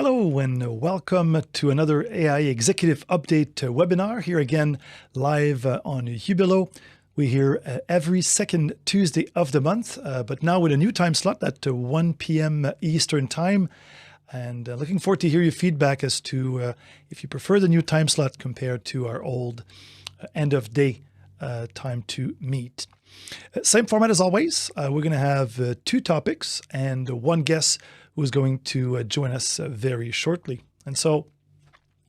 Hello and welcome to another AIA Executive Update webinar, here again live on Jubilo. We're here every second Tuesday of the month, but now with a new time slot at 1 p.m. Eastern Time. And looking forward to hear your feedback as to if you prefer the new time slot compared to our old end of day time to meet. Same format as always. We're going to have two topics and one guest who is going to join us very shortly. And so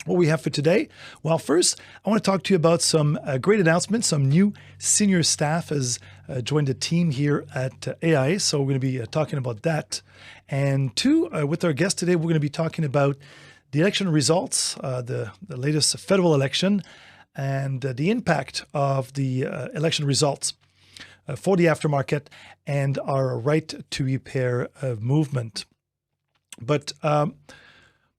what we have for today, well, first, I want to talk to you about some great announcements. Some new senior staff has joined the team here at AIA, so we're going to be talking about that. And two, with our guest today, we're going to be talking about the election results, the latest federal election, and the impact of the election results for the aftermarket and our right to repair movement. But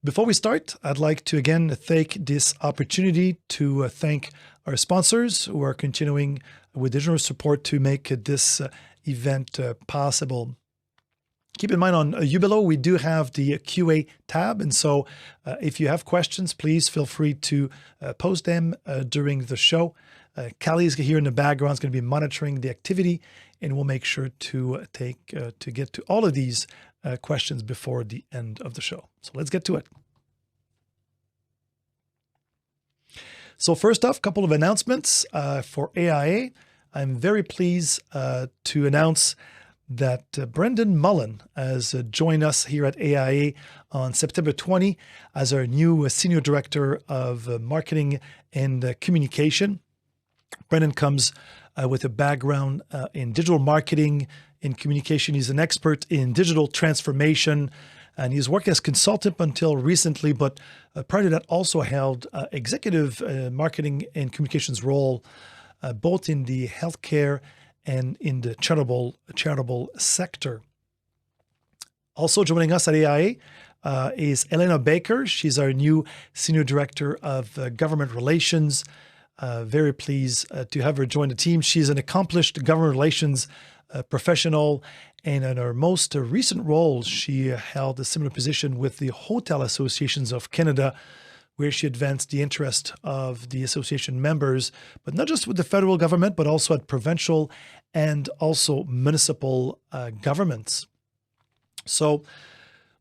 before we start, I'd like to again take this opportunity to thank our sponsors who are continuing with digital support to make this event possible. Keep in mind on Jubilo, we do have the QA tab. And so if you have questions, please feel free to post them during the show. Callie is here in the background, is going to be monitoring the activity, and we'll make sure to get to all of these questions before the end of the show. So let's get to it. So first off, a couple of announcements for AIA. I'm very pleased to announce that Brendan Mullen has joined us here at AIA on September 20 as our new Senior Director of Marketing and Communication. Brendan comes with a background in digital marketing, in communication. He's an expert in digital transformation, and he's worked as consultant until recently, but prior to that also held executive marketing and communications role, both in the healthcare and in the charitable sector. Also joining us at AIA is Elena Baker. She's our new Senior Director of Government Relations. Very pleased to have her join the team. She's an accomplished government relations professional, and in her most recent role, she held a similar position with the Hotel Associations of Canada, where she advanced the interest of the association members, but not just with the federal government, but also at provincial and also municipal governments. So,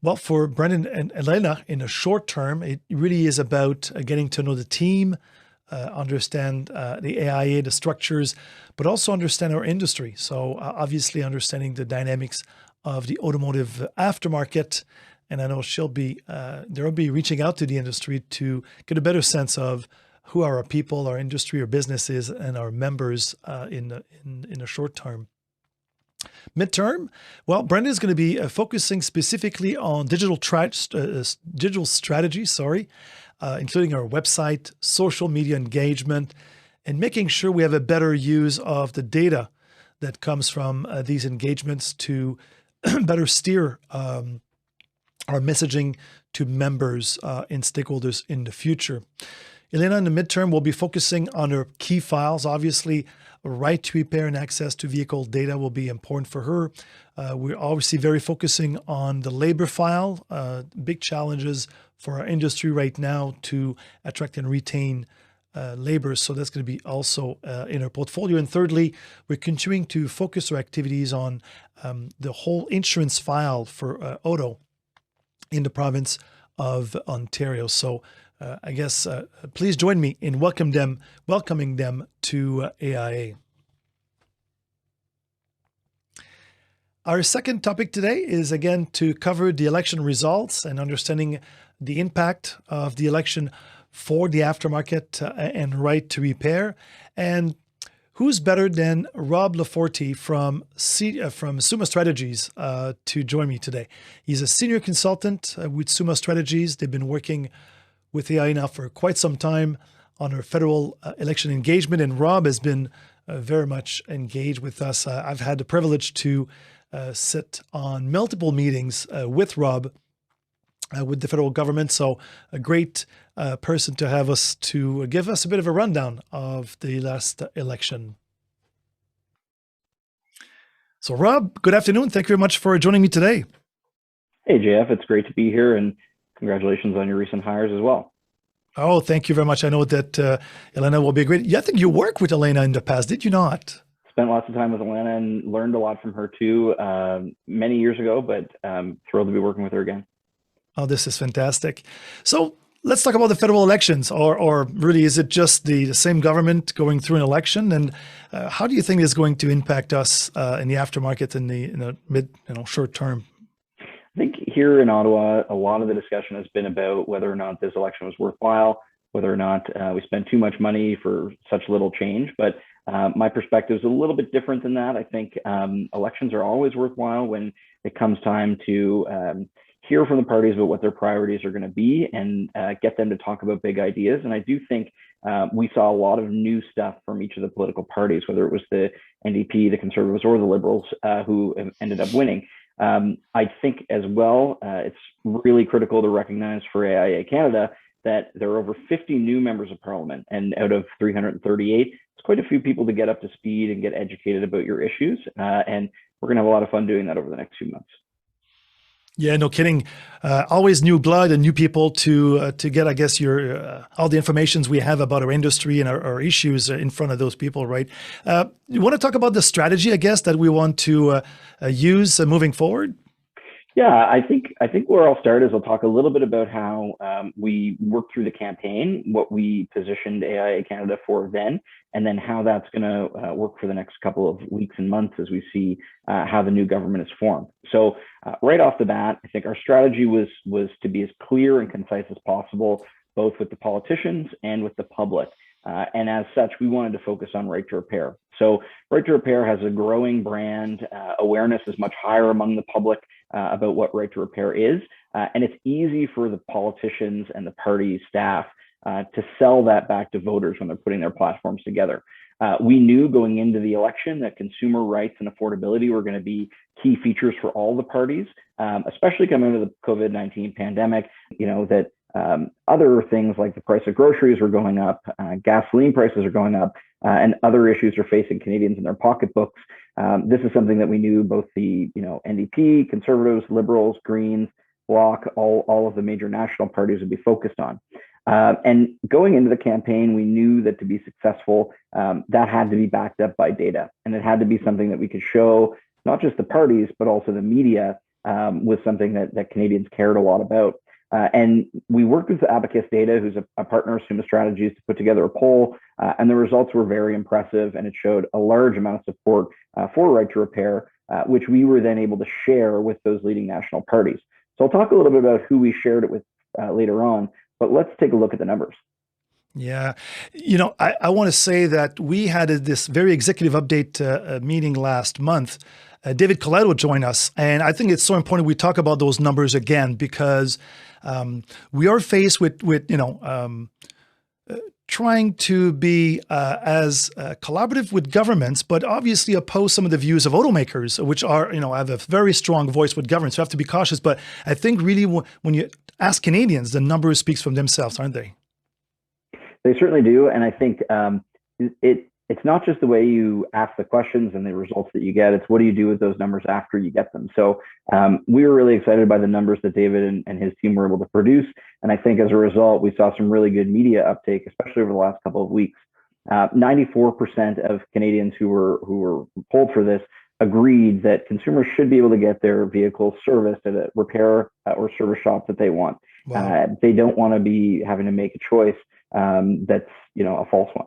well, for Brendan and Elena, in the short term, it really is about getting to know the team, understand the AIA, the structures, but also understand our industry. So obviously understanding the dynamics of the automotive aftermarket. And I know they'll be reaching out to the industry to get a better sense of who are our people, our industry, our businesses, and our members in the short term. Midterm, well, Brendan is going to be focusing specifically on digital strategy, including our website, social media engagement, and making sure we have a better use of the data that comes from these engagements to better steer our messaging to members and stakeholders in the future. Elena, in the midterm, will be focusing on her key files. Obviously, right to repair and access to vehicle data will be important for her. We're obviously very focusing on the labor file, big challenges for our industry right now to attract and retain labor. So that's going to be also in our portfolio. And thirdly, we're continuing to focus our activities on the whole insurance file for auto in the province of Ontario. So I guess please join me in welcoming them to AIA. Our second topic today is again to cover the election results and understanding the impact of the election for the aftermarket and right to repair. And who's better than Rob Laforte from Summa Strategies to join me today? He's a senior consultant with Summa Strategies. They've been working with AIA now for quite some time on our federal election engagement, and Rob has been very much engaged with us. I've had the privilege to sit on multiple meetings with Rob with the federal government. So a great person to have us to give us a bit of a rundown of the last election. So Rob, good afternoon. Thank you very much for joining me today. Hey, JF, it's great to be here, and congratulations on your recent hires as well. Oh, thank you very much. I know that Elena will be a great. Yeah, I think you worked with Elena in the past, did you not? Spent lots of time with Alana and learned a lot from her too many years ago, but thrilled to be working with her again. Oh, this is fantastic. So let's talk about the federal elections, or really, is it just the same government going through an election? And how do you think it's going to impact us in the aftermarket in the mid, short term? I think here in Ottawa, a lot of the discussion has been about whether or not this election was worthwhile, whether or not we spent too much money for such little change. But my perspective is a little bit different than that. I think elections are always worthwhile when it comes time to hear from the parties about what their priorities are going to be and get them to talk about big ideas. And I do think we saw a lot of new stuff from each of the political parties, whether it was the NDP, the Conservatives, or the Liberals who ended up winning. I think as well, it's really critical to recognize for AIA Canada that there are over 50 new members of parliament, and out of 338, it's quite a few people to get up to speed and get educated about your issues. And we're going to have a lot of fun doing that over the next few months. Yeah, no kidding. Always new blood and new people to get, I guess, your all the informations we have about our industry and our issues in front of those people, right? You want to talk about the strategy, I guess, that we want to use moving forward? Yeah, I think where I'll start is I'll talk a little bit about how we worked through the campaign, what we positioned AIA Canada for then, and then how that's going to work for the next couple of weeks and months as we see how the new government is formed. So right off the bat, I think our strategy was to be as clear and concise as possible, both with the politicians and with the public. And as such, we wanted to focus on right to repair. So right to repair has a growing brand. Awareness is much higher among the public about what right to repair is. And it's easy for the politicians and the party staff to sell that back to voters when they're putting their platforms together. We knew going into the election that consumer rights and affordability were going to be key features for all the parties, especially coming out of the COVID-19 pandemic, that other things like the price of groceries are going up, gasoline prices are going up, and other issues are facing Canadians in their pocketbooks. This is something that we knew both the NDP, Conservatives, Liberals, Greens, Bloc, all of the major national parties would be focused on. And going into the campaign, we knew that to be successful, that had to be backed up by data, and it had to be something that we could show not just the parties but also the media was something that Canadians cared a lot about. And we worked with Abacus Data, who's a partner of Summa Strategies, to put together a poll, and the results were very impressive, and it showed a large amount of support for right to repair, which we were then able to share with those leading national parties. So I'll talk a little bit about who we shared it with later on, but let's take a look at the numbers. Yeah. I want to say that we had this very executive update meeting last month. David Coletto joined us, and I think it's so important we talk about those numbers again because we are faced with trying to be as collaborative with governments, but obviously oppose some of the views of automakers, which are, have a very strong voice with governments. So we have to be cautious. But I think really when you ask Canadians, the numbers speaks for themselves, aren't they? They certainly do. And I think it's not just the way you ask the questions and the results that you get, it's what do you do with those numbers after you get them. So we were really excited by the numbers that David and his team were able to produce. And I think as a result, we saw some really good media uptake, especially over the last couple of weeks. 94% of Canadians who were polled for this agreed that consumers should be able to get their vehicles serviced at a repair or service shop that they want. Wow. They don't want to be having to make a choice that's a false one.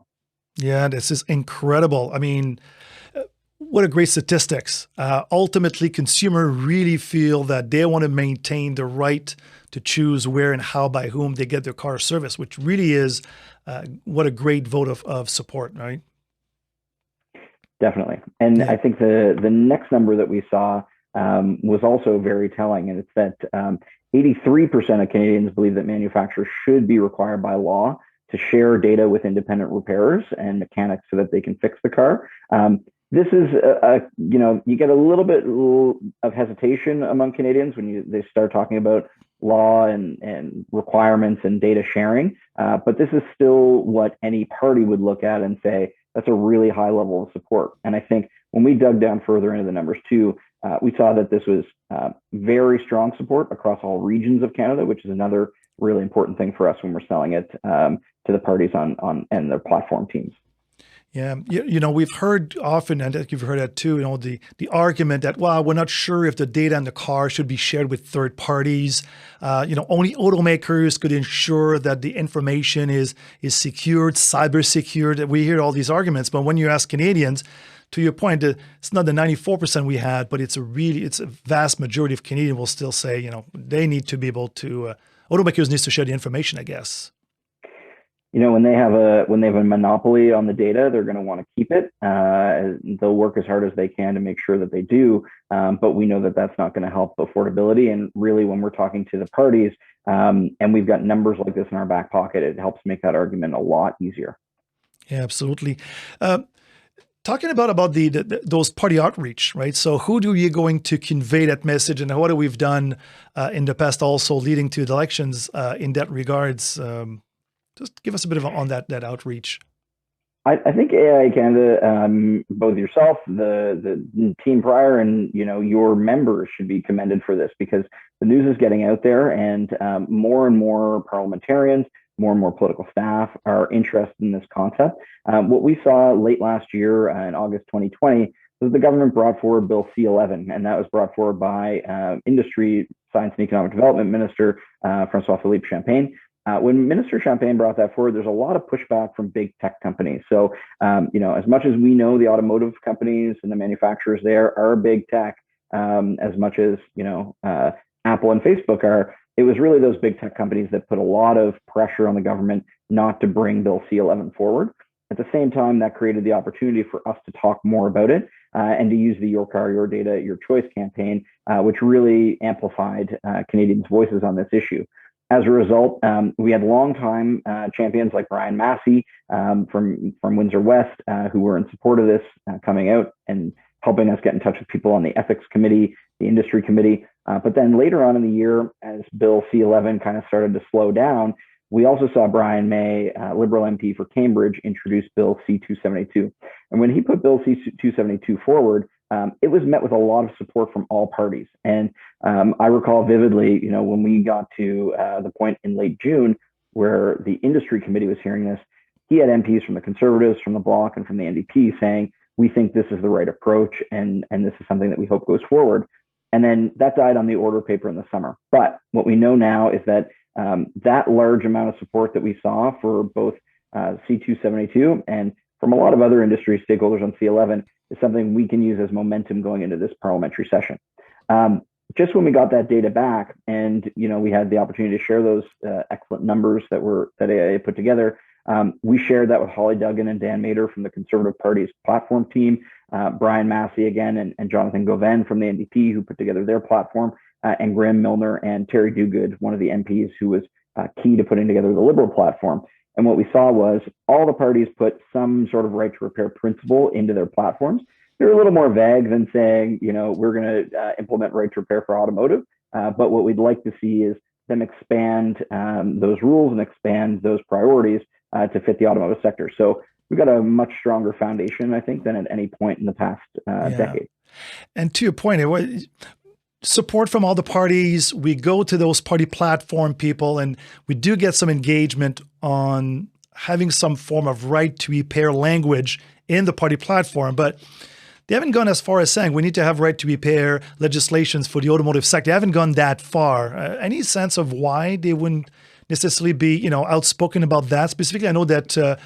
Yeah, this is incredible. I mean, what a great statistics. Ultimately, consumers really feel that they want to maintain the right to choose where and how by whom they get their car serviced, which really is what a great vote of support, right? Definitely. And yeah. I think the next number that we saw was also very telling, and it's that 83% of Canadians believe that manufacturers should be required by law to share data with independent repairers and mechanics so that they can fix the car. This is, you get a little bit of hesitation among Canadians when they start talking about law and requirements and data sharing. But this is still what any party would look at and say, that's a really high level of support. And I think when we dug down further into the numbers too, we saw that this was very strong support across all regions of Canada, which is another really important thing for us when we're selling it to the parties on and their platform teams. Yeah, we've heard often, and you've heard that too, the argument that, well, we're not sure if the data in the car should be shared with third parties. Only automakers could ensure that the information is secured, cyber secured. We hear all these arguments, but when you ask Canadians, to your point, it's not the 94% we had, but it's a vast majority of Canadians will still say, they need to be able to, automakers needs to share the information, I guess. When they have a monopoly on the data, they're going to want to keep it. They'll work as hard as they can to make sure that they do. But we know that that's not going to help affordability. And really, when we're talking to the parties, and we've got numbers like this in our back pocket, it helps make that argument a lot easier. Yeah, absolutely. Talking about those party outreach, right? So who do you going to convey that message, and what have we've done in the past also leading to the elections in that regards? Just give us a bit on that outreach. I think AIA Canada, both yourself, the team prior, and your members should be commended for this, because the news is getting out there, and more parliamentarians, more and more political staff are interested in this concept. What we saw late last year in August 2020 was the government brought forward Bill C-11, and that was brought forward by Industry, Science and Economic Development Minister François-Philippe Champagne. When Minister Champagne brought that forward, there's a lot of pushback from big tech companies. So, as much as we know the automotive companies and the manufacturers there are big tech, as much as, Apple and Facebook are, it was really those big tech companies that put a lot of pressure on the government not to bring Bill C-11 forward. At the same time, that created the opportunity for us to talk more about it and to use the Your Car, Your Data, Your Choice campaign, which really amplified Canadians' voices on this issue. As a result, we had longtime champions like Brian Massey from Windsor West, who were in support of this, coming out and helping us get in touch with people on the ethics committee, the industry committee. But then later on in the year, as Bill C-11 kind of started to slow down, we also saw Brian May, Liberal MP for Cambridge, introduce Bill C-272. And when he put Bill C-272 forward, it was met with a lot of support from all parties. And I recall vividly, when we got to the point in late June where the industry committee was hearing this, he had MPs from the Conservatives, from the Bloc, and from the NDP saying, we think this is the right approach, and this is something that we hope goes forward. And then that died on the order paper in the summer. But what we know now is that that large amount of support that we saw for both C-272 and from a lot of other industry stakeholders on C-11 is something we can use as momentum going into this parliamentary session. Just when we got that data back, and we had the opportunity to share those excellent numbers that AIA put together, we shared that with Holly Duggan and Dan Mader from the Conservative Party's platform team, Brian Massey again, and Jonathan Goven from the NDP, who put together their platform, and Graham Milner and Terry Duguid, one of the MPs who was key to putting together the Liberal platform. And what we saw was all the parties put some sort of right to repair principle into their platforms. They're a little more vague than saying, we're going to implement right to repair for automotive. But what we'd like to see is them expand those rules and expand those priorities to fit the automotive sector. So we've got a much stronger foundation, I think, than at any point in the past decade. And to your point, it was support from all the parties. We go to those party platform people, and we do get some engagement on having some form of right to repair language in the party platform. But they haven't gone as far as saying we need to have right to repair legislations for the automotive sector. They haven't gone that far. Any sense of why they wouldn't necessarily be, outspoken about that specifically? I know that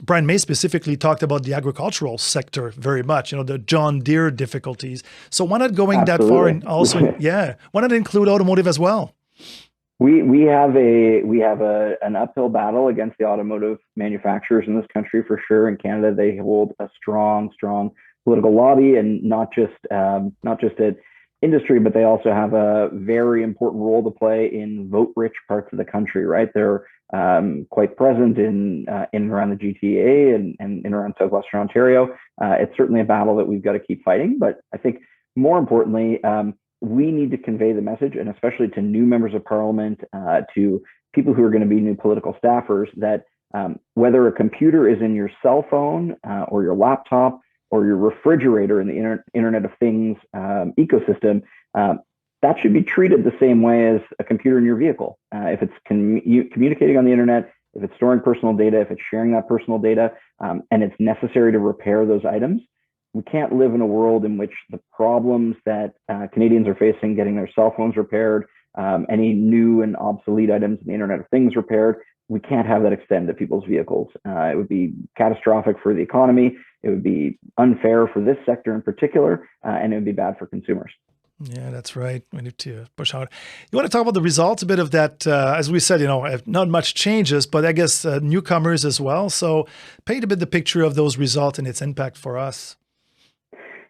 Brian May specifically talked about the agricultural sector very much, the John Deere difficulties. So why not going that far, and also, why not include automotive as well? We have an uphill battle against the automotive manufacturers in this country for sure. In Canada, they hold a strong political lobby, and not just at industry, but they also have a very important role to play in vote-rich parts of the country. Right, they're quite present in and around the GTA and in around southwestern Ontario. It's certainly a battle that we've got to keep fighting. But I think more importantly, we need to convey the message, and especially to new members of parliament, to people who are going to be new political staffers, that whether a computer is in your cell phone or your laptop or your refrigerator in the Internet of Things ecosystem, that should be treated the same way as a computer in your vehicle. If it's communicating on the internet, if it's storing personal data, if it's sharing that personal data, and it's necessary to repair those items, we can't live in a world in which the problems that Canadians are facing getting their cell phones repaired, any new and obsolete items in the Internet of Things repaired, we can't have that extend to people's vehicles. It would be catastrophic for the economy. It would be unfair for this sector in particular, and it would be bad for consumers. Yeah, that's right. We need to push out. You want to talk about the results a bit of that? As we said, not much changes, but I guess newcomers as well. So paint a bit the picture of those results and its impact for us.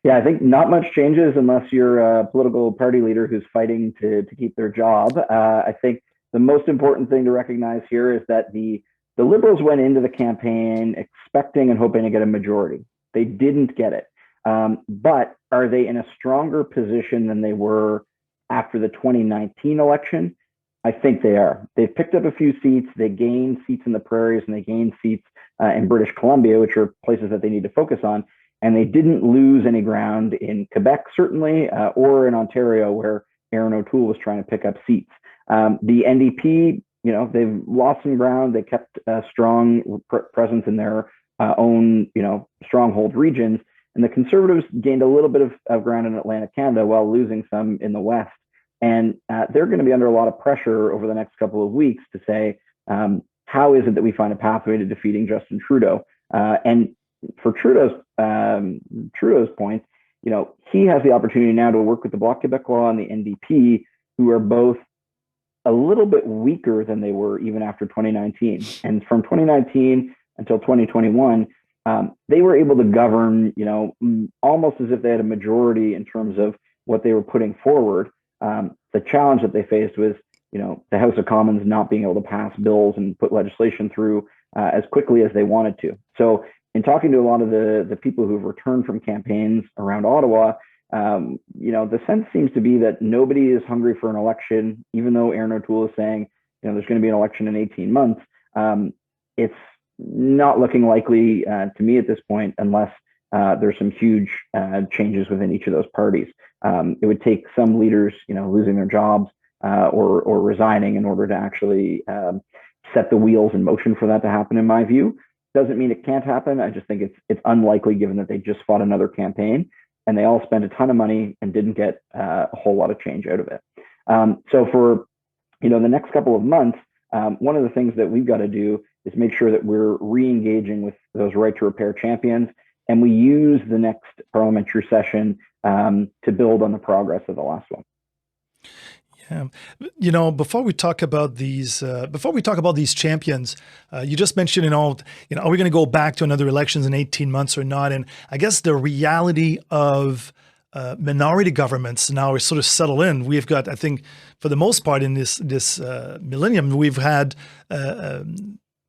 Yeah, I think not much changes unless you're a political party leader who's fighting to keep their job. I think the most important thing to recognize here is that the Liberals went into the campaign expecting and hoping to get a majority. They didn't get it. But are they in a stronger position than they were after the 2019 election? I think they are. They've picked up a few seats. They gained seats in the prairies and they gained seats in British Columbia, which are places that they need to focus on. And they didn't lose any ground in Quebec, certainly, or in Ontario, where Aaron O'Toole was trying to pick up seats. The NDP, they've lost some ground. They kept a strong presence in their own, stronghold regions. And the Conservatives gained a little bit of ground in Atlantic Canada while losing some in the West. And they're going to be under a lot of pressure over the next couple of weeks to say, how is it that we find a pathway to defeating Justin Trudeau? And for Trudeau's point, he has the opportunity now to work with the Bloc Québécois and the NDP, who are both a little bit weaker than they were even after 2019. And from 2019 until 2021, they were able to govern, almost as if they had a majority in terms of what they were putting forward. The challenge that they faced was, the House of Commons not being able to pass bills and put legislation through as quickly as they wanted to. So in talking to a lot of the people who've returned from campaigns around Ottawa, the sense seems to be that nobody is hungry for an election, even though Aaron O'Toole is saying, there's going to be an election in 18 months. It's not looking likely to me at this point, unless there's some huge changes within each of those parties. It would take some leaders, losing their jobs or resigning in order to actually set the wheels in motion for that to happen, in my view. Doesn't mean it can't happen. I just think it's unlikely, given that they just fought another campaign and they all spent a ton of money and didn't get a whole lot of change out of it. So for the next couple of months, one of the things that we've got to do is make sure that we're re-engaging with those right to repair champions, and we use the next parliamentary session to build on the progress of the last one. Yeah, before we talk about these champions, you just mentioned, are we going to go back to another elections in 18 months or not? And I guess the reality of minority governments now is sort of settled in. We've got, I think, for the most part in this millennium, we've had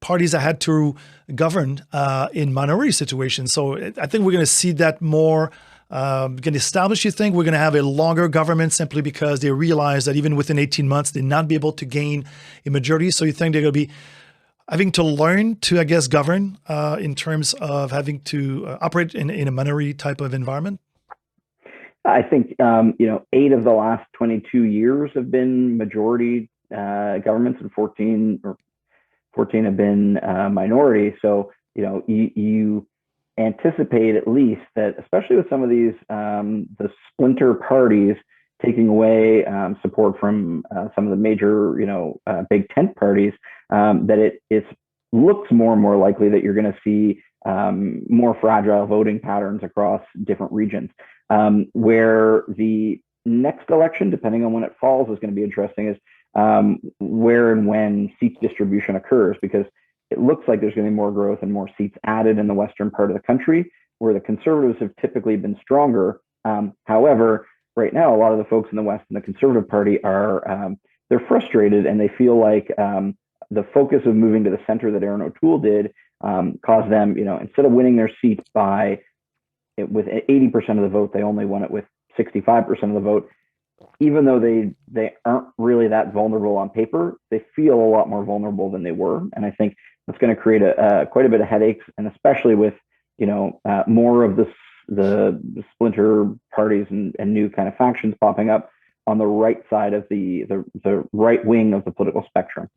parties that had to govern in minority situations. So I think we're going to see that more. Going to establish, you think, we're going to have a longer government simply because they realize that even within 18 months, they'll not be able to gain a majority. So you think they're going to be having to learn to, I guess, govern in terms of having to operate in a minority type of environment? I think, 8 of the last 22 years have been majority governments, and 14 have been minority. So, you anticipate at least that, especially with some of these the splinter parties taking away support from some of the major big tent parties, that it looks more and more likely that you're going to see more fragile voting patterns across different regions, where the next election, depending on when it falls, is going to be interesting, is where and when seat distribution occurs, because it looks like there's going to be more growth and more seats added in the western part of the country, where the Conservatives have typically been stronger. However, right now, a lot of the folks in the West in the Conservative Party are they're frustrated, and they feel like the focus of moving to the center that Aaron O'Toole did caused them, instead of winning their seat with 80% of the vote, they only won it with 65% of the vote. Even though they aren't really that vulnerable on paper, they feel a lot more vulnerable than they were. And I think that's going to create quite a bit of headaches, and especially with more of the the splinter parties and new kind of factions popping up on the right side of the right wing of the political spectrum.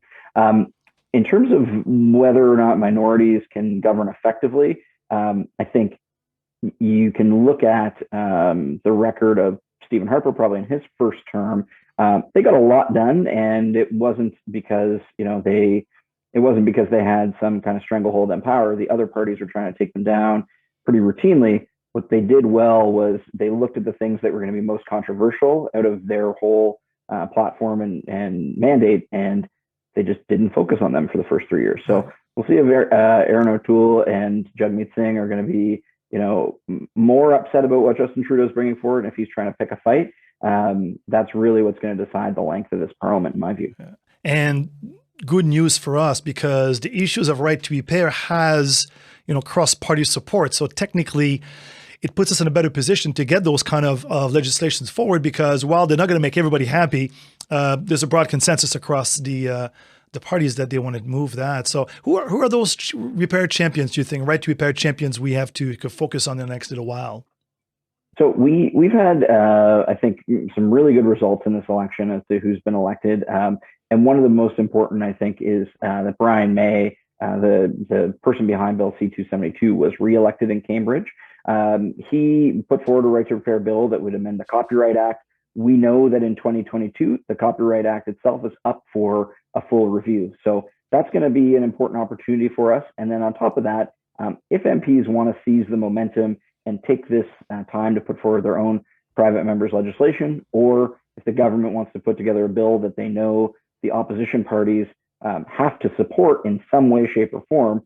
In terms of whether or not minorities can govern effectively, I think you can look at the record of Stephen Harper probably in his first term. They got a lot done, and it wasn't because they had some kind of stranglehold on power. The other parties were trying to take them down pretty routinely. What they did well was they looked at the things that were going to be most controversial out of their whole platform and mandate, and they just didn't focus on them for the first 3 years. So we'll see if Aaron O'Toole and Jagmeet Singh are going to be more upset about what Justin Trudeau is bringing forward, and if he's trying to pick a fight. That's really what's going to decide the length of this parliament, in my view. And good news for us, because the issues of right to repair has, cross-party support. So technically, it puts us in a better position to get those kind of legislations forward, because while they're not going to make everybody happy, there's a broad consensus across the parties that they want to move that. So who are those repair champions, do you think, right to repair champions we have to focus on in the next little while? So we've had, I think, some really good results in this election as to who's been elected. And one of the most important, I think, is that Brian May, the person behind Bill C-272, was reelected in Cambridge. He put forward a right to repair bill that would amend the Copyright Act. We know that in 2022, the Copyright Act itself is up for a full review. So that's going to be an important opportunity for us. And then on top of that, if MPs want to seize the momentum and take this time to put forward their own private members' legislation, or if the government wants to put together a bill that they know the opposition parties have to support in some way, shape, or form,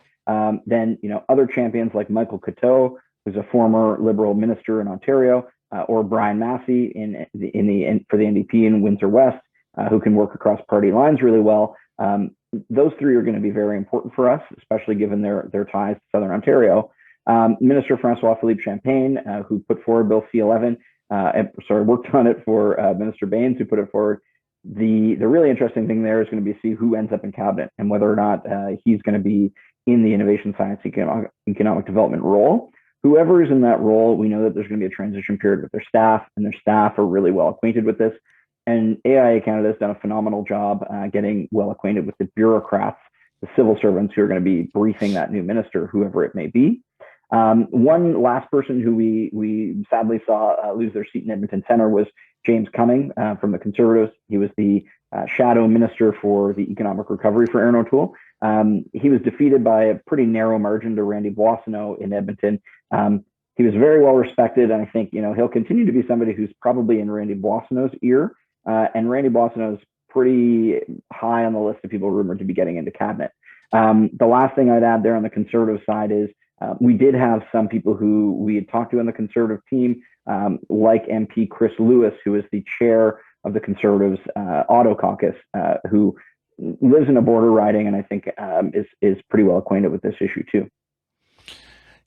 then other champions like Michael Coteau, who's a former Liberal minister in Ontario, or Brian Massey for the NDP in Windsor West, who can work across party lines really well. Those three are going to be very important for us, especially given their ties to Southern Ontario. Minister Francois-Philippe Champagne, who put forward Bill C-11, worked on it for Minister Baines, who put it forward. The really interesting thing there is going to be see who ends up in cabinet and whether or not he's going to be in the innovation science economic development role. Whoever is in that role, we know that there's going to be a transition period with their staff, and their staff are really well acquainted with this. And AIA Canada has done a phenomenal job getting well acquainted with the bureaucrats, the civil servants who are going to be briefing that new minister, whoever it may be. One last person who we sadly saw lose their seat in Edmonton Centre was James Cumming from the Conservatives. He was the shadow minister for the economic recovery for Aaron O'Toole. He was defeated by a pretty narrow margin to Randy Boissonnault in Edmonton. He was very well respected, and I think he'll continue to be somebody who's probably in Randy Boissonnault's ear. And Randy Boissonnault is pretty high on the list of people rumored to be getting into cabinet. The last thing I'd add there on the Conservative side is we did have some people who we had talked to on the Conservative team, like MP Chris Lewis, who is the chair of the Conservatives Auto Caucus, who lives in a border riding, and I think is pretty well acquainted with this issue too.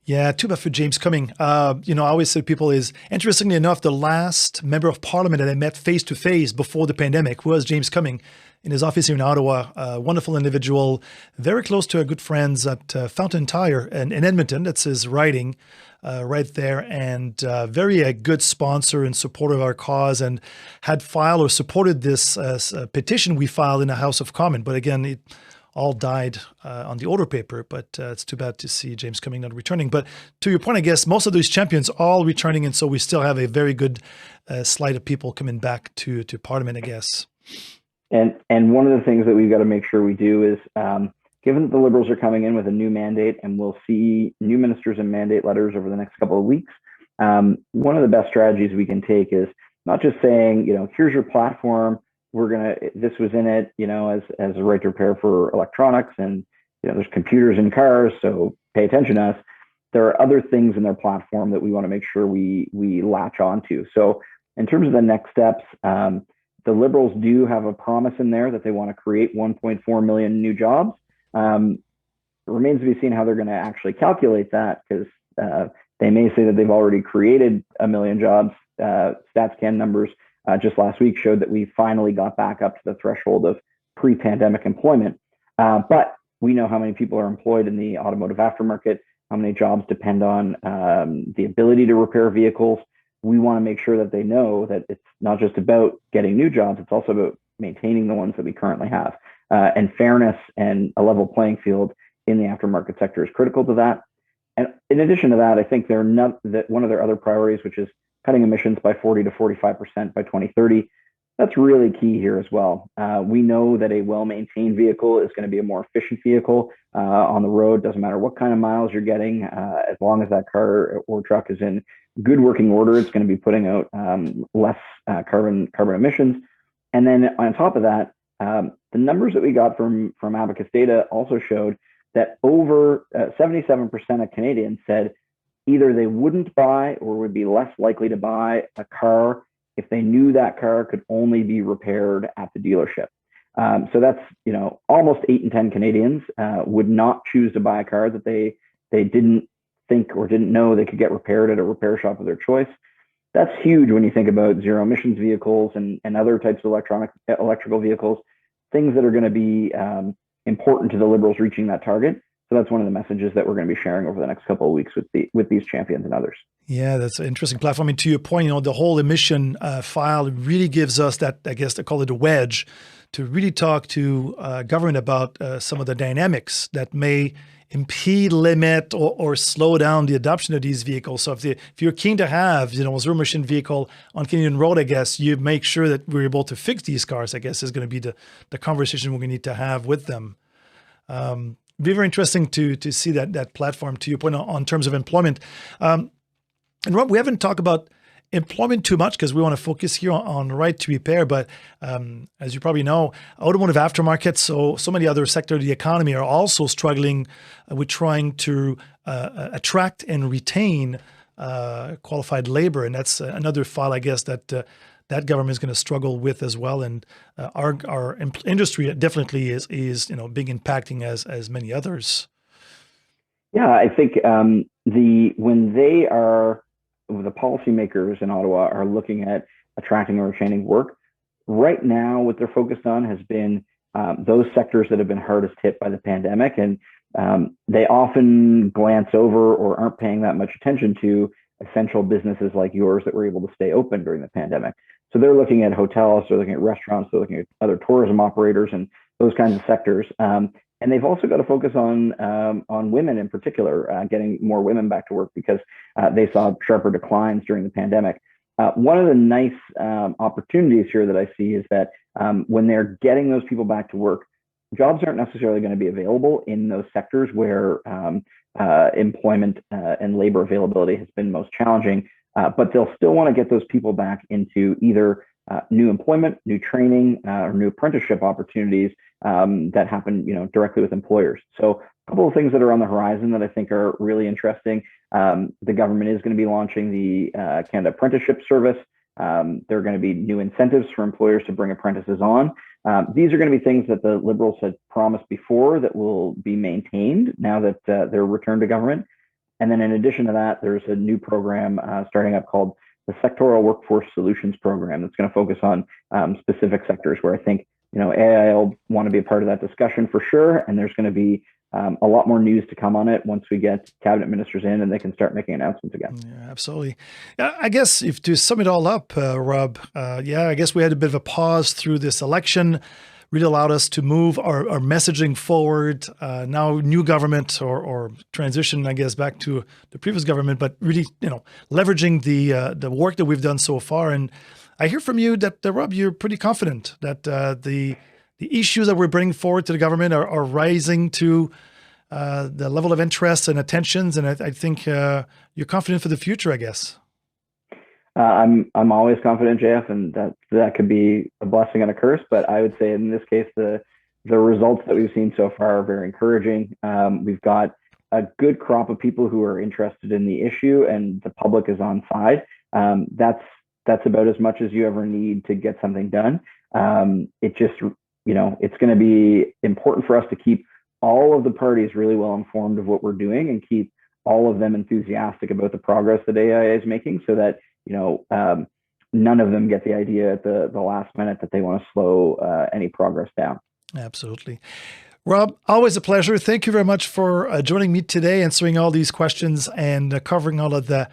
Yeah, too bad for James Cumming. I always say to people is, interestingly enough, the last member of parliament that I met face-to-face before the pandemic was James Cumming in his office here in Ottawa. A wonderful individual, very close to our good friends at Fountain Tire in Edmonton. That's his riding right there, and very good sponsor and supporter of our cause, and had filed or supported this petition we filed in the House of Commons. But again, it all died on the order paper, but it's too bad to see James Cumming not returning. But to your point, I guess most of these champions all returning, and so we still have a very good slate of people coming back to Parliament, I guess. And one of the things that we've got to make sure we do is, given that the Liberals are coming in with a new mandate, and we'll see new ministers and mandate letters over the next couple of weeks, one of the best strategies we can take is not just saying, here's your platform, this was in it, as a right to repair for electronics, and there's computers in cars, so pay attention to us. There are other things in their platform that we want to make sure we latch onto. So in terms of the next steps, the Liberals do have a promise in there that they want to create 1.4 million new jobs. It remains to be seen how they're going to actually calculate that, because they may say that they've already created 1 million jobs. StatsCan numbers just last week showed that we finally got back up to the threshold of pre-pandemic employment. But we know how many people are employed in the automotive aftermarket, how many jobs depend on the ability to repair vehicles. We want to make sure that they know that it's not just about getting new jobs, it's also about maintaining the ones that we currently have. And fairness and a level playing field in the aftermarket sector is critical to that. And in addition to that, I think that one of their other priorities, which is cutting emissions by 40 to 45% by 2030, that's really key here as well. We know that a well-maintained vehicle is going to be a more efficient vehicle on the road. Doesn't matter what kind of miles you're getting, as long as that car or truck is in good working order, it's going to be putting out less carbon emissions. And then on top of that, the numbers that we got from Abacus data also showed that over 77% of Canadians said either they wouldn't buy or would be less likely to buy a car if they knew that car could only be repaired at the dealership. So that's, almost 8 in 10 Canadians would not choose to buy a car that they didn't think or didn't know they could get repaired at a repair shop of their choice. That's huge when you think about zero emissions vehicles and other types of electrical vehicles, things that are going to be important to the Liberals reaching that target. So that's one of the messages that we're going to be sharing over the next couple of weeks with these champions and others. Yeah, that's an interesting platform. I mean, to your point, the whole emission file really gives us that, I guess they call it a wedge, to really talk to government about some of the dynamics that may impede, limit, or slow down the adoption of these vehicles. So if you're keen to have, a zero emission vehicle on Canadian road, I guess you make sure that we're able to fix these cars, I guess, is going to be the conversation we're going to need to have with them. Be very interesting to see that platform, to your point, on terms of employment. And Rob, we haven't talked about employment too much because we want to focus here on right to repair. But as you probably know, automotive aftermarket, so many other sectors of the economy are also struggling with trying to attract and retain qualified labor. And that's another file, I guess, that government is going to struggle with as well. And our industry definitely is big impacting as many others. Yeah, I think the policymakers in Ottawa are looking at attracting or retaining work. Right now, what they're focused on has been those sectors that have been hardest hit by the pandemic, and they often glance over or aren't paying that much attention to essential businesses like yours that were able to stay open during the pandemic. So they're looking at hotels, they're looking at restaurants, they're looking at other tourism operators and those kinds of sectors. And they've also got to focus on women in particular, getting more women back to work because they saw sharper declines during the pandemic. One of the nice opportunities here that I see is that when they're getting those people back to work, jobs aren't necessarily going to be available in those sectors where employment and labor availability has been most challenging, but they'll still want to get those people back into either new employment, new training, or new apprenticeship opportunities that happen, directly with employers. So a couple of things that are on the horizon that I think are really interesting. The government is going to be launching the Canada Apprenticeship Service. There are going to be new incentives for employers to bring apprentices on. These are going to be things that the Liberals had promised before that will be maintained now that they're returned to government. And then in addition to that, there's a new program starting up called the Sectoral Workforce Solutions Program that's going to focus on specific sectors where I think, AIA will want to be a part of that discussion for sure. And there's going to be a lot more news to come on it once we get cabinet ministers in and they can start making announcements again. Yeah, absolutely. I guess if to sum it all up, Rob, I guess we had a bit of a pause through this election, really allowed us to move our messaging forward. Now new government or transition, I guess, back to the previous government, but really, leveraging the work that we've done so far. And I hear from you that, Rob, you're pretty confident that the issues that we're bringing forward to the government are rising to the level of interest and attentions. And I think you're confident for the future, I guess. I'm always confident, JF, and that could be a blessing and a curse. But I would say in this case, the results that we've seen so far are very encouraging. We've got a good crop of people who are interested in the issue, and the public is on side. That's about as much as you ever need to get something done. It just, it's going to be important for us to keep all of the parties really well informed of what we're doing and keep all of them enthusiastic about the progress that AIA is making, so that none of them get the idea at the last minute that they want to slow any progress down. Absolutely. Rob, always a pleasure. Thank you very much for joining me today, answering all these questions and covering all of the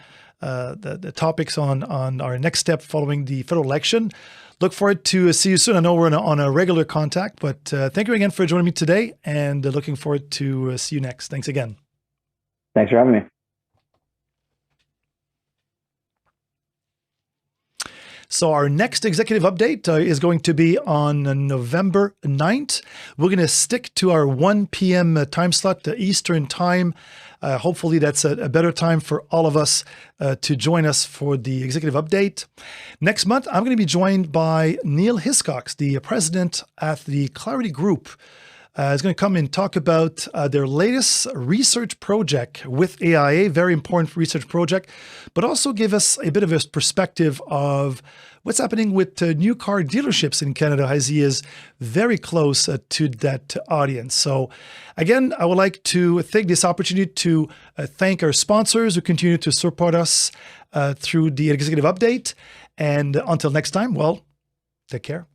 topics on our next step following the federal election. Look forward to see you soon. I know we're on a regular contact, but thank you again for joining me today, and looking forward to see you next. Thanks again. Thanks for having me. So our next executive update is going to be on November 9th. We're going to stick to our 1 p.m. Time slot, Eastern time. Hopefully that's a better time for all of us to join us for the executive update. Next month, I'm going to be joined by Neil Hiscox, the president at the Clarity Group. Is going to come and talk about their latest research project with AIA, very important research project, but also give us a bit of a perspective of what's happening with new car dealerships in Canada, as he is very close to that audience. So again, I would like to take this opportunity to thank our sponsors who continue to support us through the executive update. And until next time, well, take care.